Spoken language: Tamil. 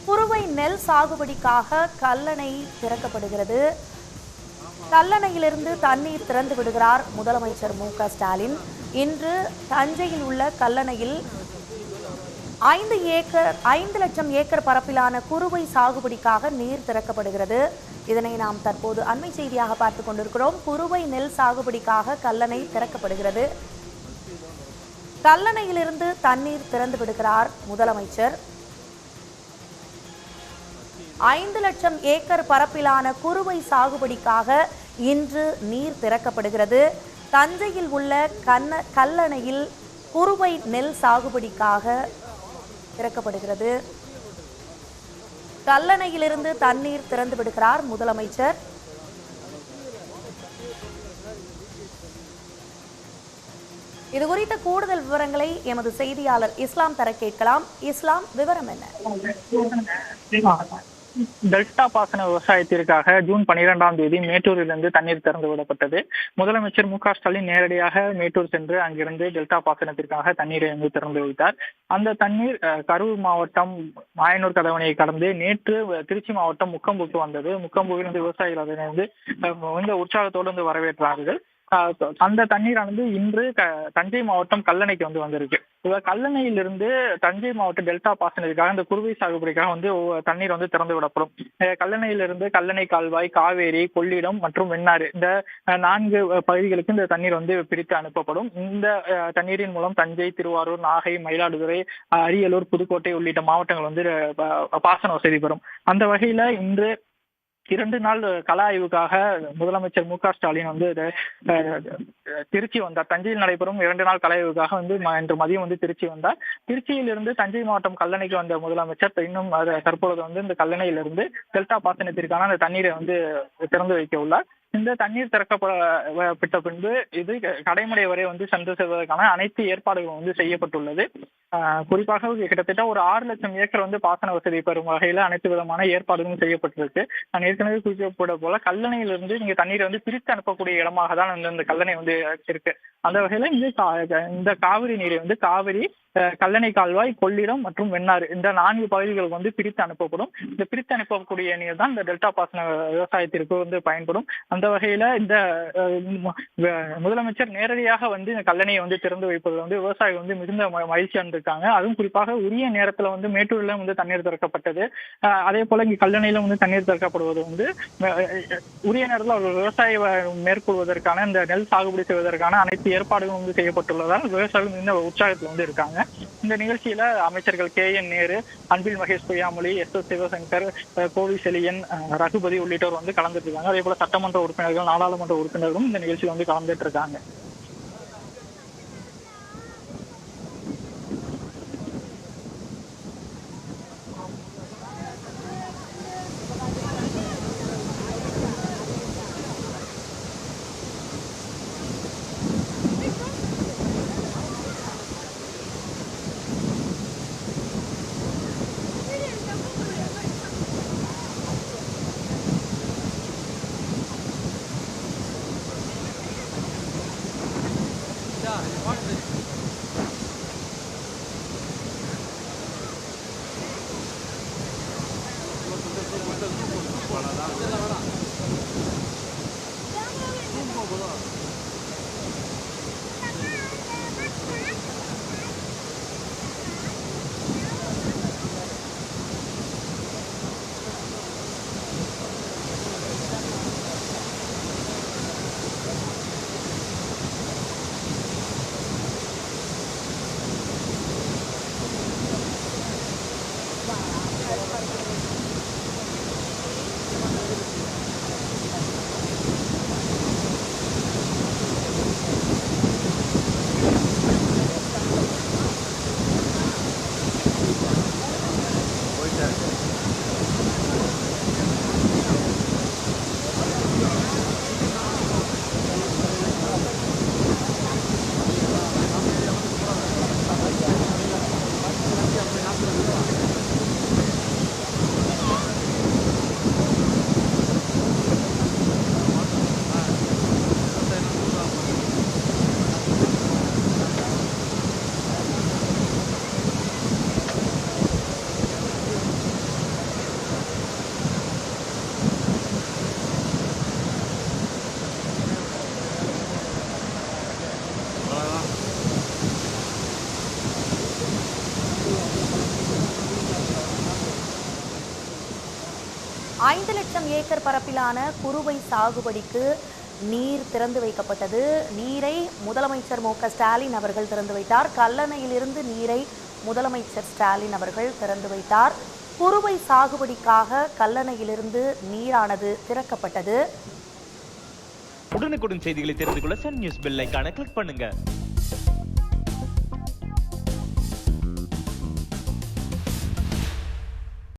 குறுவை நெல் சாகுபடிக்காக கல்லணை திறக்கப்படுகிறது. கல்லணையிலிருந்து தண்ணீர் திறந்து விடுகிறார் முதலமைச்சர் மு.க.ஸ்டாலின். இன்று தஞ்சையில் உள்ள கல்லணையில் 5 லட்சம் ஏக்கர் பரப்பிலான குறுவை சாகுபடிக்காக நீர் திறக்கப்படுகிறது. இதனை நாம் தற்போது அண்மை செய்தியாக பார்த்துக் கொண்டிருக்கிறோம். குறுவை நெல் சாகுபடிக்காக கல்லணை திறக்கப்படுகிறது. கல்லணையிலிருந்து தண்ணீர் திறந்து விடுகிறார் முதலமைச்சர். 5 லட்சம் ஏக்கர் பரப்பிலான குறுவை சாகுபடிக்காக இன்று நீர் திறக்கப்படுகிறது. தஞ்சையில் உள்ள கல்லணையில் குறுவை நெல் சாகுபடிக்காக திறக்கப்படுகிறது. கல்லணையிலிருந்து தண்ணீர் திறந்து விடுகிறார் முதலமைச்சர். இது குறித்த கூடுதல் விவரங்களை எமது செய்தியாளர் இஸ்லாம் தர கேட்கலாம். இஸ்லாம், விவரம் என்ன? டெல்டா பாசன விவசாயத்திற்காக ஜூன் 12ஆம் தேதி மேட்டூரிலிருந்து தண்ணீர் திறந்து விடப்பட்டது. முதலமைச்சர் மு.க.ஸ்டாலின் நேரடியாக மேட்டூர் சென்று அங்கிருந்து டெல்டா பாசனத்திற்காக தண்ணீரை திறந்து வைத்தார். அந்த தண்ணீர் கரூர் மாவட்டம் மாயனூர் கதவணையை கடந்து நேற்று திருச்சி மாவட்டம் முக்கம்புக்கு வந்தது. முக்கம்புவிலிருந்து விவசாயிகள் அதனை உற்சாகத்தோடு வரவேற்றார்கள். அந்த தண்ணீரானது இன்று தஞ்சை மாவட்டம் கல்லணைக்கு வந்திருக்கு. கல்லணையிலிருந்து தஞ்சை மாவட்ட டெல்டா பாசனத்துக்காக இந்த குறுவை சாகுபடிக்காக தண்ணீர் திறந்து விடப்படும். கல்லணையிலிருந்து கல்லணை கால்வாய், காவேரி, கொள்ளிடம் மற்றும் வெண்ணாறு இந்த 4 பகுதிகளுக்கு இந்த தண்ணீர் பிரித்து அனுப்பப்படும். இந்த தண்ணீரின் மூலம் தஞ்சை, திருவாரூர், நாகை, மயிலாடுதுறை, அரியலூர், புதுக்கோட்டை உள்ளிட்ட மாவட்டங்கள் பாசன வசதி பெறும். அந்த வகையில இன்று 2 நாள் கள ஆய்வுக்காக முதலமைச்சர் மு.க.ஸ்டாலின் திருச்சி வந்தார். தஞ்சையில் நடைபெறும் 2 நாள் கள ஆய்வுக்காக இன்று மதியம் திருச்சி வந்தார். திருச்சியிலிருந்து தஞ்சை மாவட்டம் கல்லணைக்கு வந்த முதலமைச்சர் இன்னும் தற்பொழுது இந்த கல்லணையிலிருந்து டெல்டா பாசனத்திற்கான அந்த தண்ணீரை திறந்து வைக்க உள்ளார். இந்த தண்ணீர் திறக்கப்பட்ட பின்பு இது கடைமடை வரை சென்று செல்வதற்கான அனைத்து ஏற்பாடுகளும் செய்யப்பட்டுள்ளது. குறிப்பாக கிட்டத்தட்ட ஒரு 6 லட்சம் ஏக்கர் பாசன வசதி பெறும் வகையில அனைத்து விதமான ஏற்பாடுகளும் செய்யப்பட்டிருக்கு. நான் ஏற்கனவே குறிப்பிட்ட போல கல்லணையிலிருந்து நீங்க தண்ணீரை பிரித்து அனுப்பக்கூடிய இடமாக தான் இந்த கல்லணை இருக்கு. அந்த வகையில இந்த காவிரி நீரை காவிரி, கல்லணை கால்வாய், கொள்ளிடம் மற்றும் வெண்ணாறு இந்த 4 பகுதிகளுக்கு பிரித்து அனுப்பப்படும். இந்த பிரித்து அனுப்பக்கூடிய நீர் தான் இந்த டெல்டா பாசன விவசாயத்திற்கு பயன்படும். அந்த வகையில இந்த முதலமைச்சர் நேரடியாக இந்த கல்லணையை திறந்து வைப்பது விவசாயிகள் மிகுந்த மகிழ்ச்சியா இருந்திருக்காங்க. அதுவும் குறிப்பாக உரிய நேரத்துல மேட்டூர்ல தண்ணீர் திறக்கப்பட்டது. அதே போல இங்க கல்லணையில தண்ணீர் திறக்கப்படுவது உரிய நேரத்தில் அவர்கள் விவசாய மேற்கொள்வதற்கான இந்த நெல் சாகுபடி செய்வதற்கான அனைத்து ஏற்பாடுகளும் செய்யப்பட்டுள்ளதால் விவசாயிகள் மிகுந்த உற்சாகத்தில் இருக்காங்க. இந்த நிகழ்ச்சியில அமைச்சர்கள் கே.என். நேரு, அன்பில் மகேஷ் பொய்யாமொழி, எஸ்.எஸ். சிவசங்கர், கோவி செழியன், ரகுபதி உள்ளிட்டோர் கலந்துட்டு இருக்காங்க. அதே போல சட்டமன்ற உறுப்பினர்கள், நாடாளுமன்ற உறுப்பினர்களும் இந்த நிகழ்ச்சியில் கலந்துட்டு இருக்காங்க. 5 லட்சம் ஏக்கர் பரப்பிலான குறுவை சாகுபடிக்கு நீர் திறந்து வைக்கப்பட்டது. நீரை முதலமைச்சர் மு.க.ஸ்டாலின் அவர்கள் திறந்து வைத்தார். கல்லணையிலிருந்து நீரை முதலமைச்சர் ஸ்டாலின் அவர்கள் திறந்து வைத்தார். குறுவை சாகுபடிக்காக கல்லணையிலிருந்து நீரானது திறக்கப்பட்டது. உடனுக்குடன் செய்திகளை தெரிந்து கொள்ள சன் நியூஸ் பெல் ஐகானை கிளிக் பண்ணுங்க.